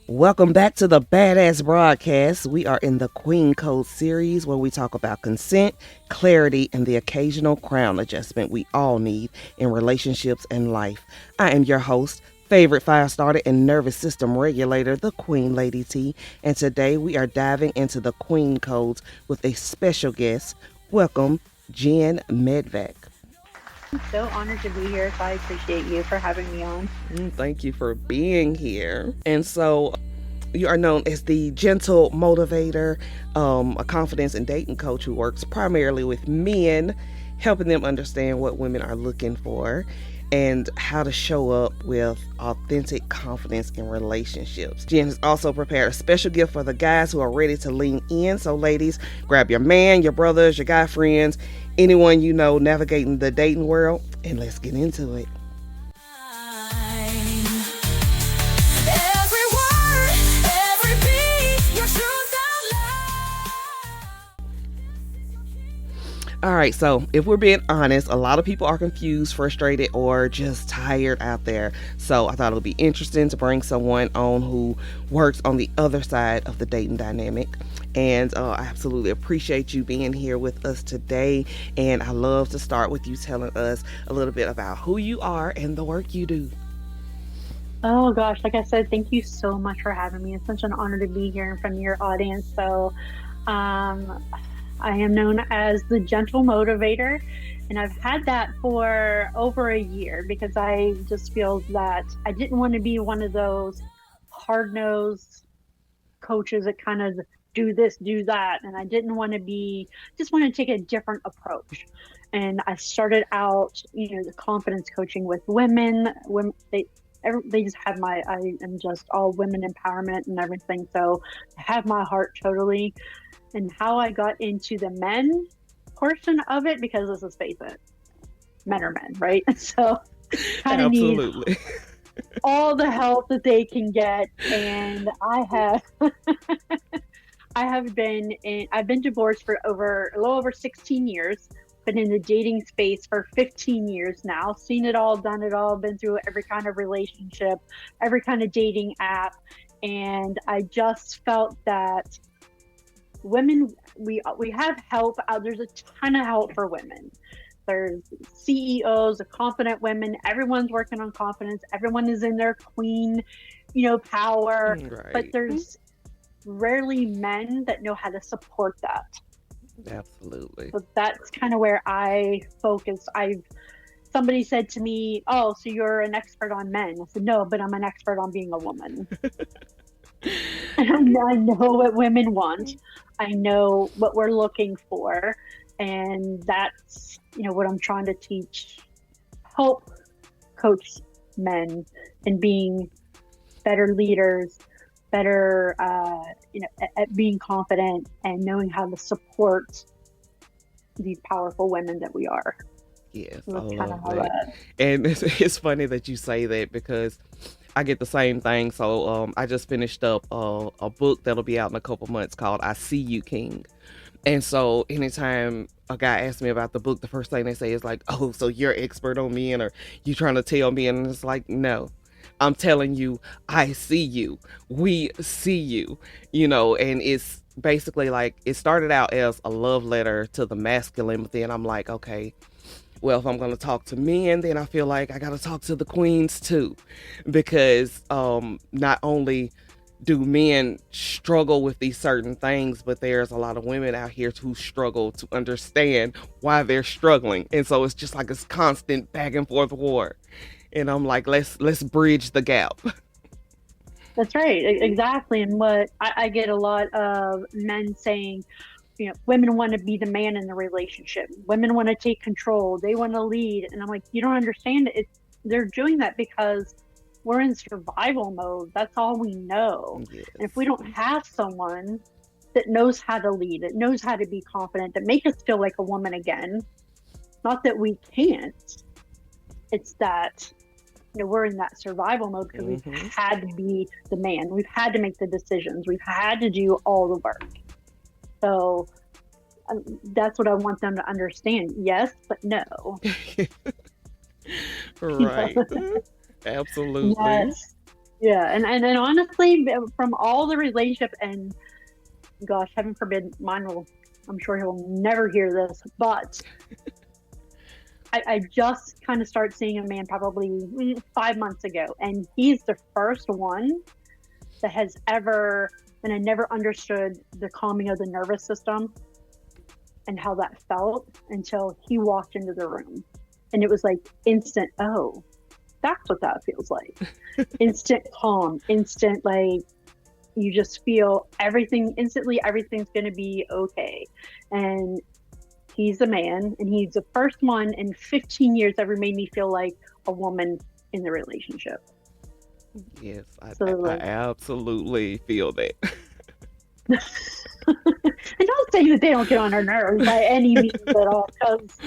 Welcome back to the Badass Broadcast. We are in the Queen Code series where we talk about consent, clarity, and the occasional crown adjustment we all need in relationships and life. I am your host, favorite fire starter and nervous system regulator, the Queen Lady T, and today we are diving into the Queen Codes with a special guest. Welcome, Jen Medvec. I'm so honored to be here, so I appreciate you for having me on. Thank you for being here. And so, you are known as the Gentle Motivator, a confidence and dating coach who works primarily with men, helping them understand what women are looking for and how to show up with authentic confidence in relationships. Jen has also prepared a special gift for the guys who are ready to lean in. So, ladies, grab your man, your brothers, your guy friends, anyone you know navigating the dating world, and let's get into it. All right, so if we're being honest, a lot of people are confused, frustrated, or just tired out there. So I thought it would be interesting to bring someone on who works on the other side of the dating dynamic. And I absolutely appreciate you being here with us today. And I love to start with you telling us a little bit about who you are and the work you do. Oh gosh, like I said, thank you so much for having me. It's such an honor to be here in front of your audience. Um, I am known as the Gentle Motivator, and I've had that for over a year because I just feel that I didn't want to be one of those hard-nosed coaches that kind of do this, do that, and I didn't want to be, just want to take a different approach. And I started out, the confidence coaching with women. Women, they just have I am just all women empowerment and everything. So I have my heart totally. And how I got into the men portion of it, because let's just face it, men are men, right? So kind of need Absolutely. all the help that they can get. And I've been divorced for a little over 16 years, been in the dating space for 15 years now, seen it all, done it all, been through every kind of relationship, every kind of dating app. And I just felt that women, we have help out. There's a ton of help for women. There's CEOs, the confident women. Everyone's working on confidence. Everyone is in their queen, power. Right. But there's rarely men that know how to support that. Absolutely. So that's kind of where I focus. Somebody said to me, "Oh, so you're an expert on men?" I said, "No, but I'm an expert on being a woman." And I know what women want. I know what we're looking for. And that's, what I'm trying to teach, help coach men in being better leaders, better, at being confident and knowing how to support these powerful women that we are. Yes, So I that's kind of love how that. And it's funny that you say that because I get the same thing. So I just finished up a book that'll be out in a couple months called I See You King. And so anytime a guy asks me about the book, the first thing they say is like, "Oh, so you're expert on men, or you trying to tell me?" And it's like, no, I'm telling you, I see you. We see you, and it's basically like it started out as a love letter to the masculine, but then I'm like, okay, well, if I'm going to talk to men, then I feel like I got to talk to the queens too, because not only do men struggle with these certain things, but there's a lot of women out here who struggle to understand why they're struggling, and so it's just like this constant back and forth war. And I'm like, let's bridge the gap. That's right, exactly. And what I get a lot of men saying, women want to be the man in the relationship. Women want to take control. They want to lead. And I'm like, you don't understand it. They're doing that because we're in survival mode. That's all we know. Yes. And if we don't have someone that knows how to lead, that knows how to be confident, that make us feel like a woman again, not that we can't, it's that we're in that survival mode because we've had to be the man. We've had to make the decisions. We've had to do all the work. So that's what I want them to understand. Yes, but no. Right. Absolutely. Yes. Yeah, and honestly, from all the relationship, and gosh, heaven forbid, mine will. I'm sure he'll never hear this, but I just kind of started seeing a man probably 5 months ago, and he's the first one that has ever, and I never understood the calming of the nervous system and how that felt until he walked into the room. And it was like instant, oh, that's what that feels like. Instant calm, instant, like, you just feel everything instantly, everything's going to be okay. And he's a man, and he's the first one in 15 years ever made me feel like a woman in the relationship. Yes, So, I like, absolutely feel that. and not saying that they don't get on our nerves by any means at all, because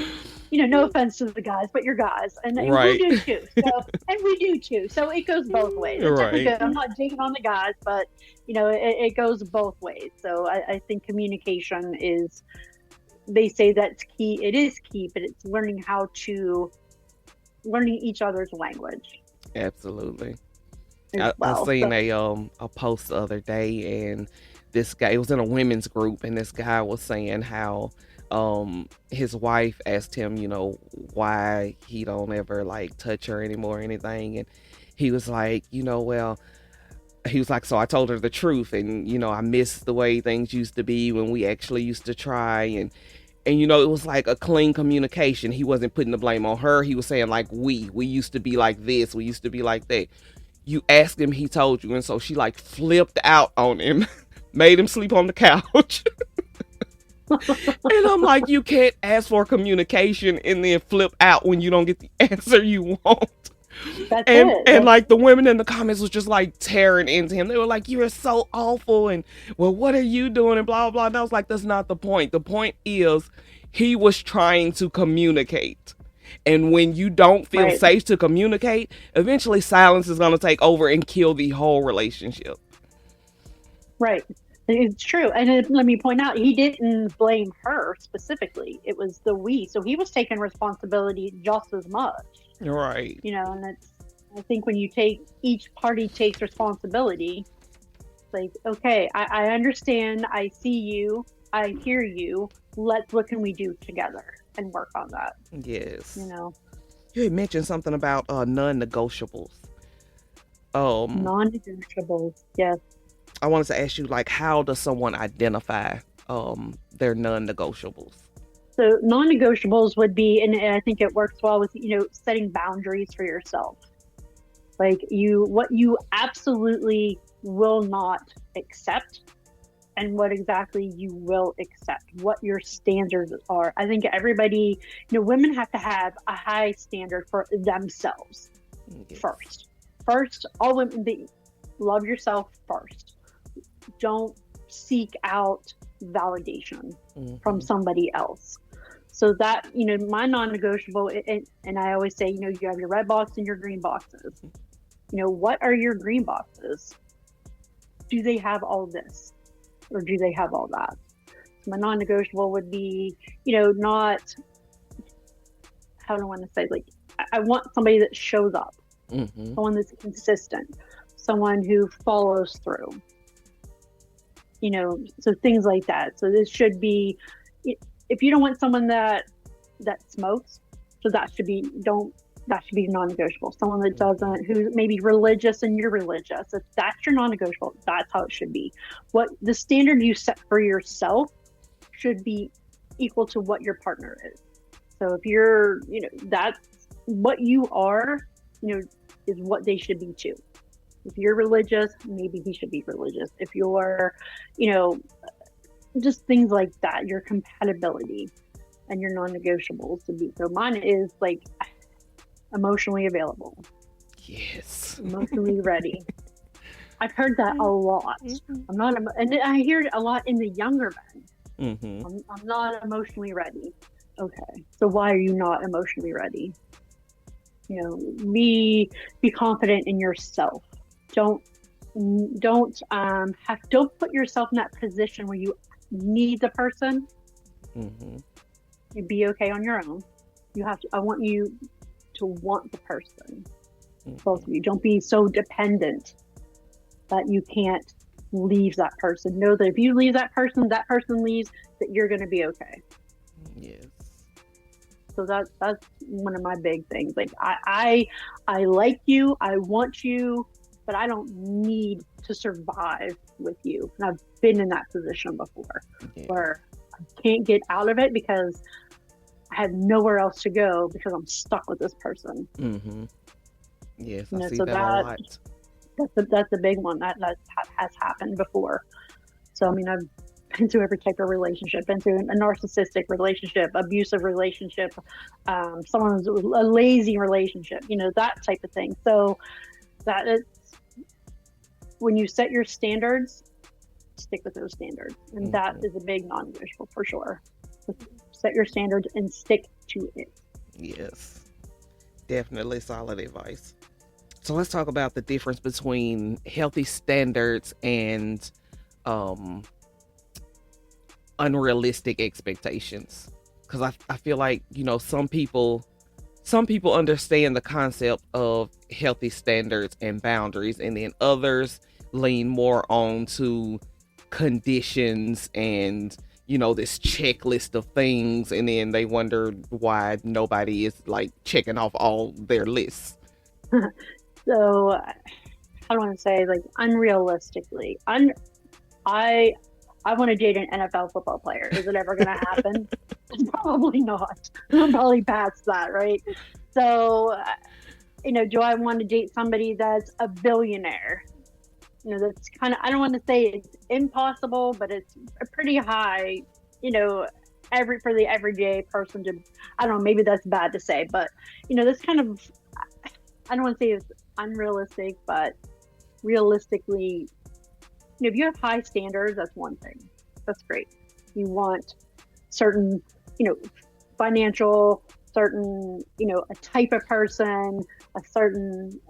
no offense to the guys, but you're guys, and we Right. do too. So, and we do too. So it goes both ways. It's definitely Right. good. I'm not digging on the guys, but it goes both ways. So I think communication is. They say that's key. It is key, but it's learning each other's language Absolutely. as I well. seen So, a post the other day, and this guy, it was in a women's group, and this guy was saying how his wife asked him, why he don't ever like touch her anymore or anything, and he was like, well, he was like, so I told her the truth, and I miss the way things used to be when we actually used to try, and it was like a clean communication. He wasn't putting the blame on her. He was saying like, we used to be like this, we used to be like that. You asked him, he told you, and so she like flipped out on him, made him sleep on the couch. And I'm like, you can't ask for communication and then flip out when you don't get the answer you want. that's and it. and like the women in the comments was just like tearing into him. They were like, you're so awful, and well, what are you doing, and blah blah blah. And I was like, that's not the point. The point is he was trying to communicate. And when you don't feel Right, safe to communicate, eventually silence is going to take over and kill the whole relationship. right. It's true. And let me point out, he didn't blame her specifically. It was the we. So he was taking responsibility just as much. Right. And I think when you take each party takes responsibility, like, okay, I understand, I see you, I hear you. What can we do together and work on that? You Yes. know, You had mentioned something about non-negotiables. Um, non-negotiables. Yes. I wanted to ask you, like, how does someone identify their non-negotiables? So non-negotiables would be, and I think it works well with, setting boundaries for yourself. Like, what you absolutely will not accept and what exactly you will accept, what your standards are. I think everybody, women have to have a high standard for themselves Yes. first. First, all women, love yourself first. Don't seek out validation from Mm-hmm. somebody else. So that, my non-negotiable, and I always say, you have your red box and your green boxes. What are your green boxes? Do they have all this, or do they have all that? My non-negotiable would be, not, how do I want to say, like, I want somebody that shows up, Mm-hmm. someone that's consistent, someone who follows through, so things like that. So this should be, if you don't want someone that smokes, so that should be non-negotiable. Someone that doesn't, who may be religious and you're religious, if that's your non-negotiable, that's how it should be. What the standard you set for yourself should be equal to what your partner is. So if you're, that's what you are, is what they should be too. If you're religious, maybe he should be religious. If you're, you know, just things like that, your compatibility and your non-negotiables to be. So mine is like emotionally available, Yes. emotionally ready. I've heard that a lot. Mm-hmm. I'm not, and I hear it a lot in the younger men. Mm-hmm. I'm not emotionally ready. Okay, so why are you not emotionally ready? Be confident in yourself. Don't don't put yourself in that position where you need the person. Mm-hmm. You be okay on your own. You have to. I want you to want the person. both Mhm. of you. Don't be so dependent that you can't leave that person. Know that if you leave that person leaves, that you're going to be okay. Yes. So that's one of my big things. Like I like you, I want you, but I don't need to survive with you. And I've been in that position before Yeah. where I can't get out of it because I have nowhere else to go because I'm stuck with this person. Mm-hmm. Yes, You I know, see so that a lot. that's a big one that has happened before. So I mean, I've been through every type of relationship, been through a narcissistic relationship, abusive relationship, someone's a lazy relationship, you know, that type of thing. So that is when you set your standards, stick with those standards, and that Hmm. is a big non-negotiable for sure. Set your standards and stick to it. Yes, definitely solid advice. So let's talk about the difference between healthy standards and um, unrealistic expectations. Because I feel like some people understand the concept of healthy standards and boundaries, and then others lean more on to conditions and this checklist of things, and then they wonder why nobody is like checking off all their lists. So I don't want to say like unrealistically. I I want to date an NFL football player. Is it ever going to happen? Probably not. I'm probably past that, right? So, you know, do I want to date somebody that's a billionaire? You know, that's kind of, I don't want to say it's impossible, but it's a pretty high, you know, for the everyday person to, I don't know, maybe that's bad to say, but, you know, that's kind of, I don't want to say it's unrealistic, but realistically, you know, if you have high standards, that's one thing. That's great. You want certain, you know, financial, certain, you know, a type of person, a certain,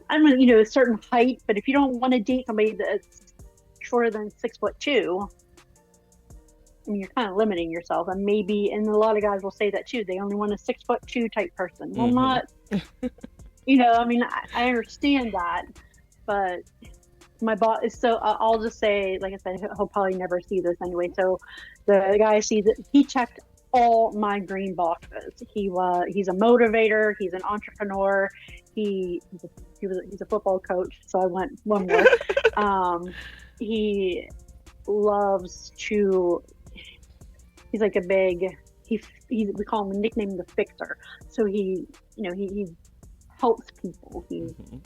I don't know, you know, a certain height. But if you don't want to date somebody that's shorter than 6'2", I mean, you're kind of limiting yourself. And maybe, and a lot of guys will say that too. They only want a 6'2" type person. Well, Mm-hmm. not, you know, I mean, I understand that, but my boss is so I'll just say, like I said, he'll probably never see this anyway. So the guy sees it. He checked all my green boxes. He's a motivator. He's an entrepreneur. He's a football coach. So I went one more. Um, he loves to. He's like a big. We call him a nickname the fixer. So he helps people. He's Mm-hmm.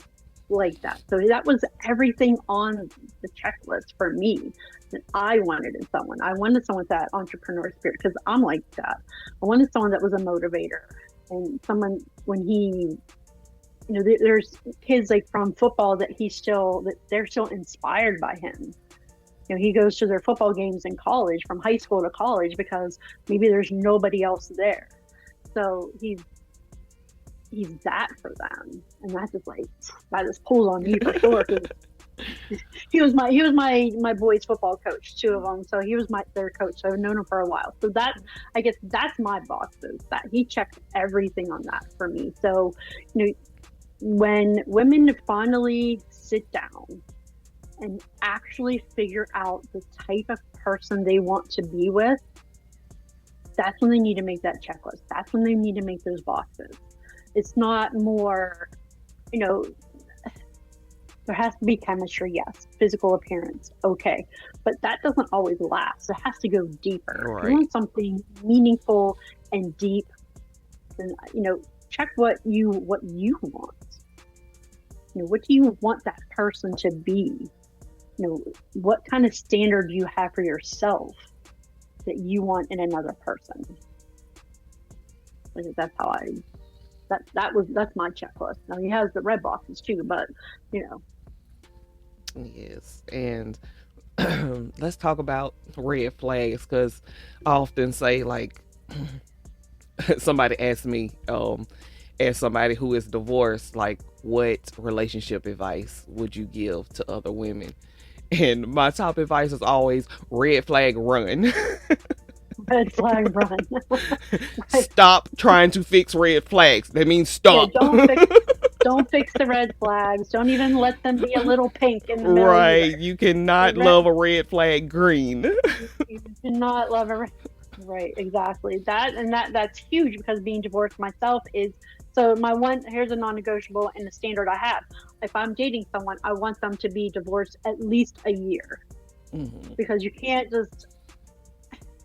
like that. So that was everything on the checklist for me that I wanted in someone. I wanted someone with that entrepreneur spirit because I'm like that. I wanted someone that was a motivator and someone when he, you know, there's kids like from football that they're still inspired by him. You know, he goes to their football games in college, from high school to college, because maybe there's nobody else there. So he's that for them, and that's just like that just pulls on me for sure because he was my boys football coach, two of them, so he was my their coach, so I've known him for a while. So that, I guess that's my boxes, that he checked everything on that for me. So, you know, when women finally sit down and actually figure out the type of person they want to be with, that's when they need to make that checklist. That's when they need to make those boxes. It's not more, you know, there has to be chemistry, yes. Physical appearance, okay. But that doesn't always last. It has to go deeper. If you Right. want something meaningful and deep, then, you know, check what you want. You know, what do you want that person to be? You know, what kind of standard do you have for yourself that you want in another person? Like that's how I that's my checklist. Now he has the red boxes too, but you know, Yes. And let's talk about red flags, because I often say, like, somebody asked me, as somebody who is divorced, like, what relationship advice would you give to other women? And my top advice is always red flag, run. red flag run. Right. Stop trying to fix red flags. That means Yeah, stop. don't fix. Don't fix the red flags. Don't even let them be a little pink in the middle Right. either. You The cannot red, love a red flag green. you do not love a red. Right, exactly. That's huge because being divorced myself is so my one here's a non-negotiable and the standard I have. If I'm dating someone, I want them to be divorced at least a year Hmm. because you can't just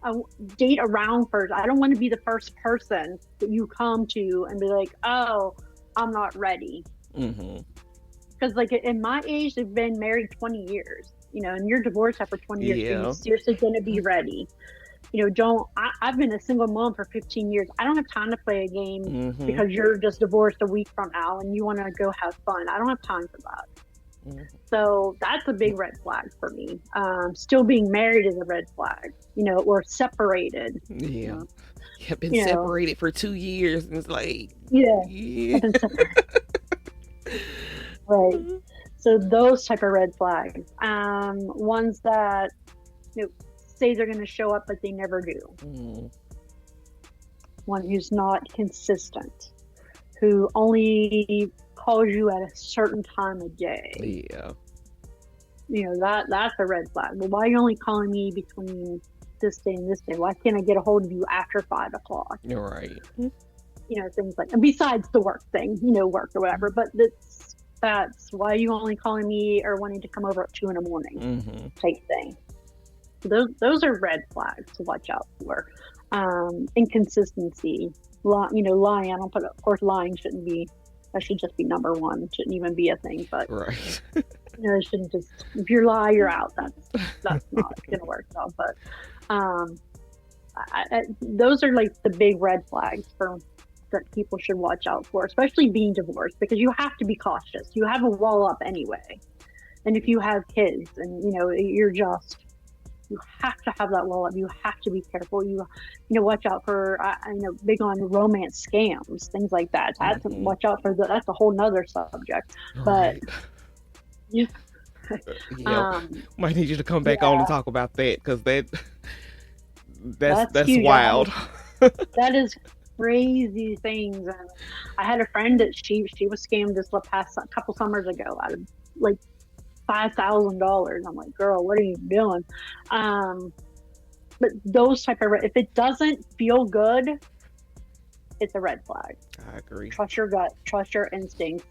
uh, date around first. I don't want to be the first person that you come to and be like, "Oh, I'm not ready." Hmm. Because like in my age, they've been married 20 years, and you're divorced after 20 years. Are you Yeah. seriously going to be ready? Don't I've been a single mom for 15 years. I don't have time to play a game Hmm. because you're just divorced a week from now and you want to go have fun. I don't have time for that. Hmm. So that's a big red flag for me. Still being married is a red flag, or separated. Yeah. Uh, Have been you know, separated for 2 years, and it's like, yeah, yeah. I've been separated. Right. So those type of red flags, ones that you know, say they're going to show up but they never do. Mm, One who's not consistent, who only calls you at a certain time of day. yeah. That's a red flag. Well, why are you only calling me between this day and this day? Why can't I get a hold of you after 5 o'clock? You're right. Things like, and besides the work thing, work or whatever. But that's why are you only calling me or wanting to come over at 2 in the morning Hmm. type thing. Those are red flags to watch out for. Inconsistency, lying. I don't put, of course, lying shouldn't be. That should just be number one. It shouldn't even be a thing. But Right. it shouldn't just. If you lie, you're out. That's not gonna work though. But those are like the big red flags for that people should watch out for, especially being divorced, because you have to be cautious. You have a wall up anyway, and if you have kids, and you have to have that wall up. You have to be careful. Watch out for. I know big on romance scams, things like that. That's Hmm. watch out for that's a whole nother subject. But Right. yeah, Yeah. um, Might need you to come back on and yeah, talk about that, because that's that's that's huge. wild. That is crazy things. And I had a friend that she was scammed this past couple summers ago out of like $5,000. I'm like, girl, what are you doing? Um, but those type of if it doesn't feel good, it's a red flag. I agree. Trust your gut, trust your instincts.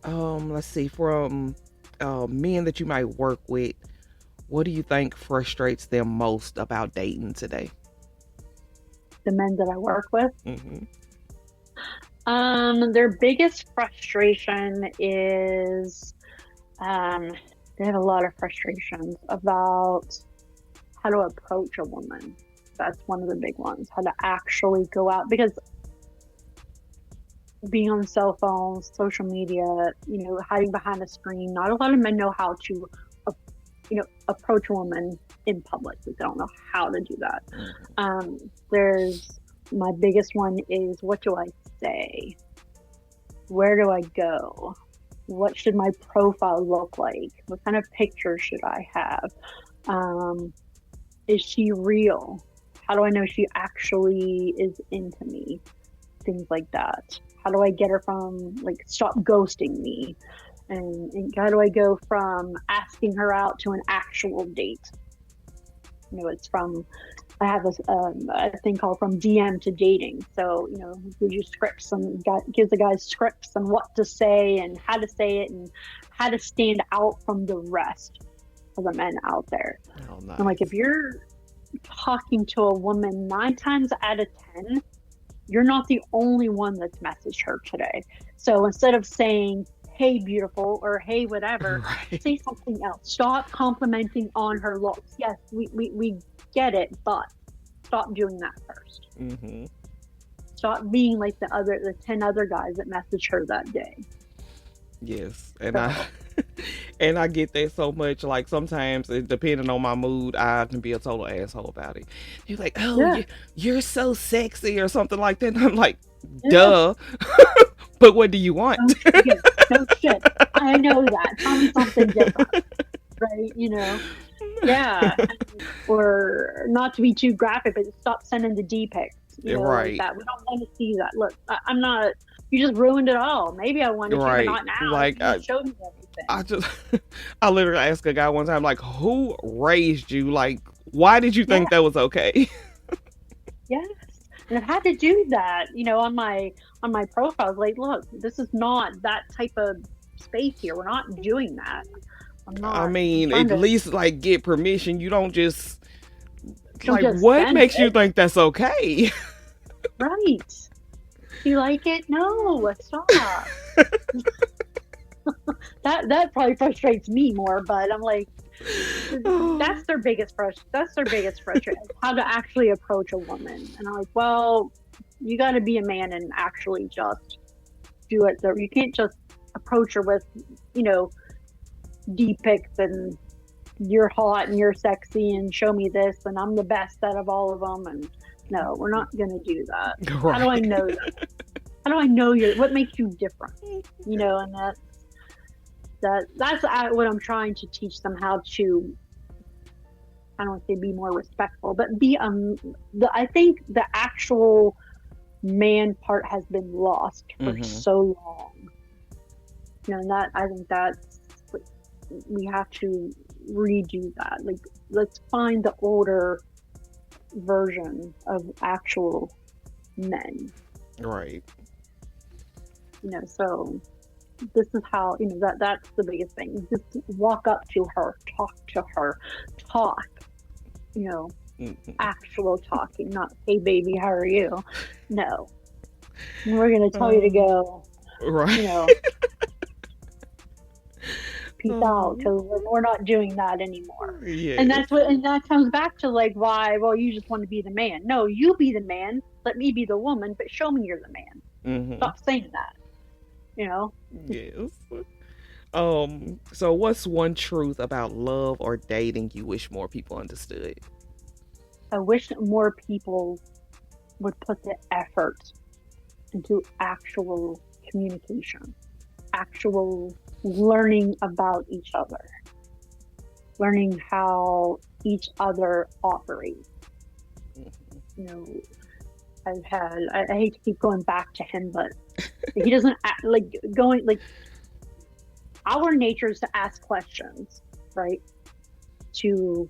Let's see. From men that you might work with, what do you think frustrates them most about dating today? The men that I work with, Hmm. their biggest frustration is um, they have a lot of frustrations about how to approach a woman. That's one of the big ones. How to actually go out, because being on cell phones, social media, hiding behind a screen. Not a lot of men know how to, approach a woman in public. They don't know how to do that. Hmm. There's my biggest one is, what do I say? Where do I go? What should my profile look like? What kind of picture should I have? Um, is she real? How do I know she actually is into me? Things like that. How do I get her from stop ghosting me? And how do I go from asking her out to an actual date? It's from I have a thing called from DM to dating. So gives you scripts and gives the guys scripts and what to say and how to say it and how to stand out from the rest of the men out there. Oh, And like if nice. you're talking to a woman 9 times out of 10, you're not the only one that's messaged her today. So instead of saying, hey, beautiful, or hey, whatever, Right. say something else. Stop complimenting on her looks. Yes, we get it, but stop doing that first. Hmm. Stop being like the 10 other guys that messaged her that day. Yes, and I So, and I get that so much. Like sometimes, depending on my mood, I can be a total asshole about it. You're like, "Oh, yeah, you're so sexy," or something like that. And I'm like, yeah. "Duh," but what do you want? No shit. No shit. I know that. Tell me something different, right? Yeah. Or not to be too graphic, but stop sending the D pics, like Right. that. We don't want to see that. Look, I'm not You just ruined it all. Maybe I wanted to, but Right. not now. Like You just showed me everything. I just I literally asked a guy one time, like, who raised you? Like, why did you Yeah, think that was okay? yes. And I've had to do that, on my profiles. Like, look, this is not that type of space here. We're not doing that. I'm I not. I'm mean, trying at to least like get permission. You don't just don't like just what send makes you it. think that's okay? Right. You like it? No, stop. That probably frustrates me more, but I'm like, that's their biggest frustration, how to actually approach a woman. And I'm like, well, you got to be a man and actually just do it. You can't just approach her with, you know, deep pics and you're hot and you're sexy and show me this and I'm the best out of all of them. And no, we're not going to do that. How do I Right. know that? How do I know what makes you different? And that's what I'm trying to teach them, how to, I don't want to say be more respectful, but be I think the actual man part has been lost for Hmm. so long. And that, I think that's what we have to redo that. Like, let's find the older version of actual men. Right. So this is how, that's the biggest thing. Just walk up to her, talk, you know, Hmm. actual talking, not, hey baby, how are you? No. We're gonna tell you to Um, go, right. you know, peace out, Um, because we're not doing that anymore. yes. And that comes back to like, why, well, you just want to be the man. No, you be the man, let me be the woman, but show me you're the man. Hmm. Stop saying that, you know. Yes. So what's one truth about love or dating you wish more people understood? I wish more people would put the effort into actual communication, actual learning about each other, learning how each other operates. You know, I hate to keep going back to him, but he doesn't act, like, going, like, our nature is to ask questions, right? To,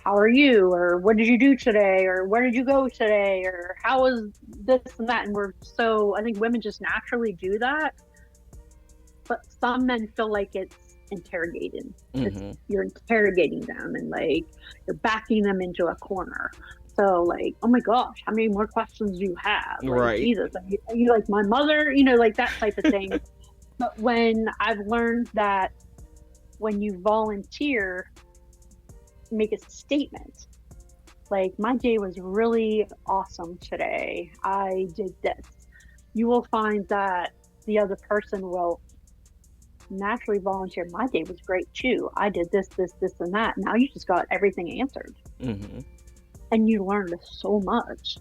how are you? Or what did you do today? Or where did you go today? Or how was this and that? And I think women just naturally do that. But some men feel like it's interrogating. Hmm. You're interrogating them and like you're backing them into a corner. So like, oh my gosh, how many more questions do you have? Like, Right. Jesus, are you like my mother? Like that type of thing. But when I've learned that when you volunteer, make a statement. Like, my day was really awesome today. I did this. You will find that the other person will naturally volunteer. My day was great too. I did this, this, this, and that. Now you just got everything answered. Hmm. And you learned so much.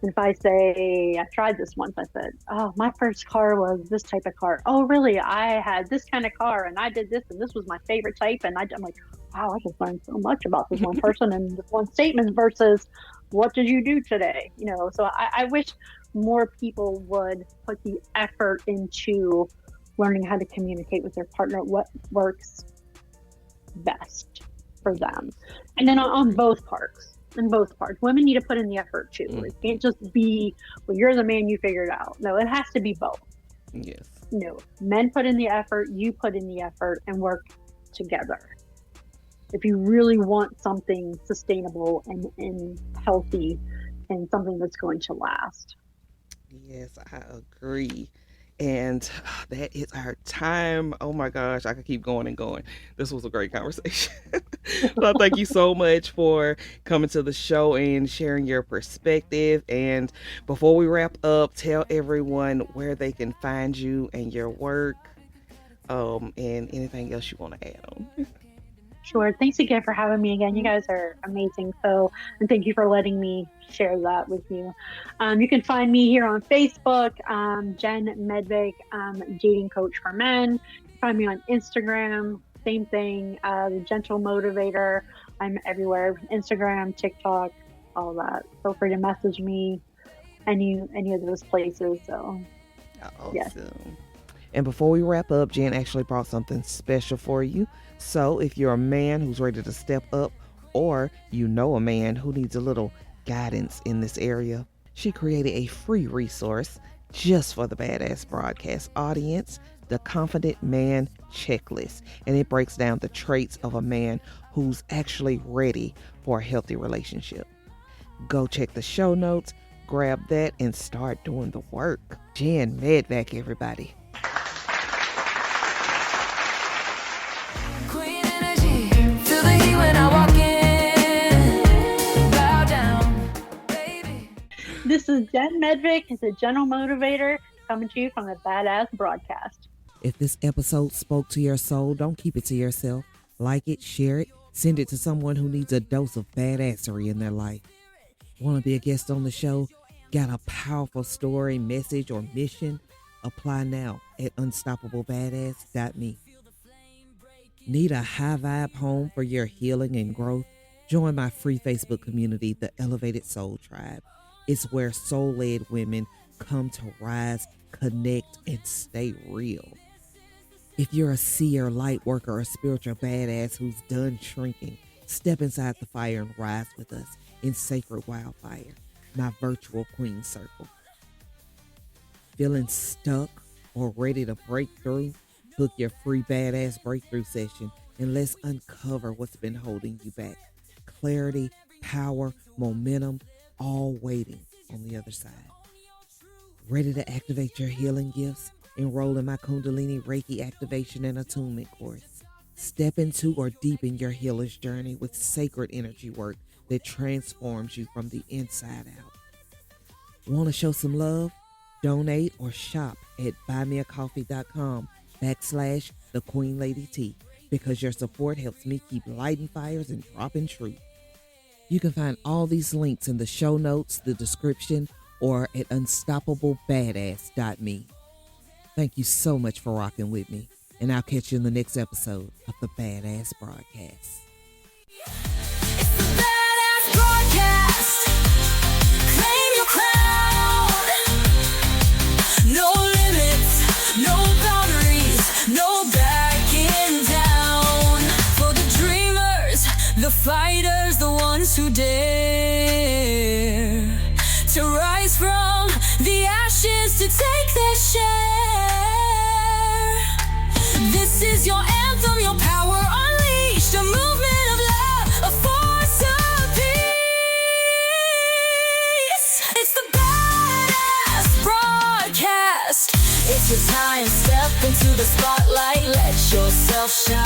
And if I say, I tried this once, I said, oh, my first car was this type of car. Oh, really? I had this kind of car and I did this and this was my favorite type. And I'm like, wow, I just learned so much about this one person and this one statement versus what did you do today? So I wish more people would put the effort into learning how to communicate with their partner, what works best for them. And then on both parts. In both parts, women need to put in the effort too. It Hmm. can't just be, well, you're the man, you figure it out. No, it has to be both. Yes. Men put in the effort, you put in the effort, and work together. If you really want something sustainable and healthy and something that's going to last. Yes, I agree. And that is our time. Oh my gosh, I could keep going and going. This was a great conversation. So thank you so much for coming to the show and sharing your perspective. And before we wrap up, tell everyone where they can find you and your work, and anything else you want to add on. Sure. Thanks again for having me again. You guys are amazing. And thank you for letting me share that with you. You can find me here on Facebook, Jen Medvec, dating coach for men. Find me on Instagram, same thing, the Gentle Motivator. I'm everywhere, Instagram, TikTok, all that. Feel free to message me any of those places. So Yes. Awesome. And before we wrap up, Jen actually brought something special for you. So if you're a man who's ready to step up, or you know a man who needs a little guidance in this area, she created a free resource just for the Badass Broadcast audience, the Confident Man Checklist. And it breaks down the traits of a man who's actually ready for a healthy relationship. Go check the show notes, grab that, and start doing the work. Jen Medvec, everybody. Queen energy, feel the heat when I walk in. Bow down, baby. This is Jen Medvec, the Gentle Motivator, coming to you from the Badass Broadcast. If this episode spoke to your soul, don't keep it to yourself. Like it, share it, send it to someone who needs a dose of badassery in their life. Want to be a guest on the show? Got a powerful story, message, or mission? Apply now at unstoppablebadass.me. Need a high vibe home for your healing and growth? Join my free Facebook community, the Elevated Soul Tribe. It's where soul-led women come to rise, connect, and stay real. If you're a seer, light worker, or spiritual badass who's done shrinking, step inside the fire and rise with us in Sacred Wildfire, my virtual queen circle. Feeling stuck or ready to break through? Book your free badass breakthrough session and let's uncover what's been holding you back. Clarity, power, momentum, all waiting on the other side. Ready to activate your healing gifts? Enroll in my Kundalini Reiki activation and attunement course. Step into or deepen your healer's journey with sacred energy work that transforms you from the inside out. Want to show some love? Donate or shop at buymeacoffee.com/the Queen Lady Tea, because your support helps me keep lighting fires and dropping truth. You can find all these links in the show notes, the description, or at unstoppablebadass.me. Thank you so much for rocking with me, and I'll catch you in the next episode of the Badass Broadcast. It's the Badass Broadcast. Claim your crown. No limits, no boundaries, no backing down. For the dreamers, the fighters, the ones who dare to rise from the ashes to take their share. This is your anthem, your power unleashed, a movement of love, a force of peace. It's the Badass Broadcast. It's your time, step into the spotlight, let yourself shine.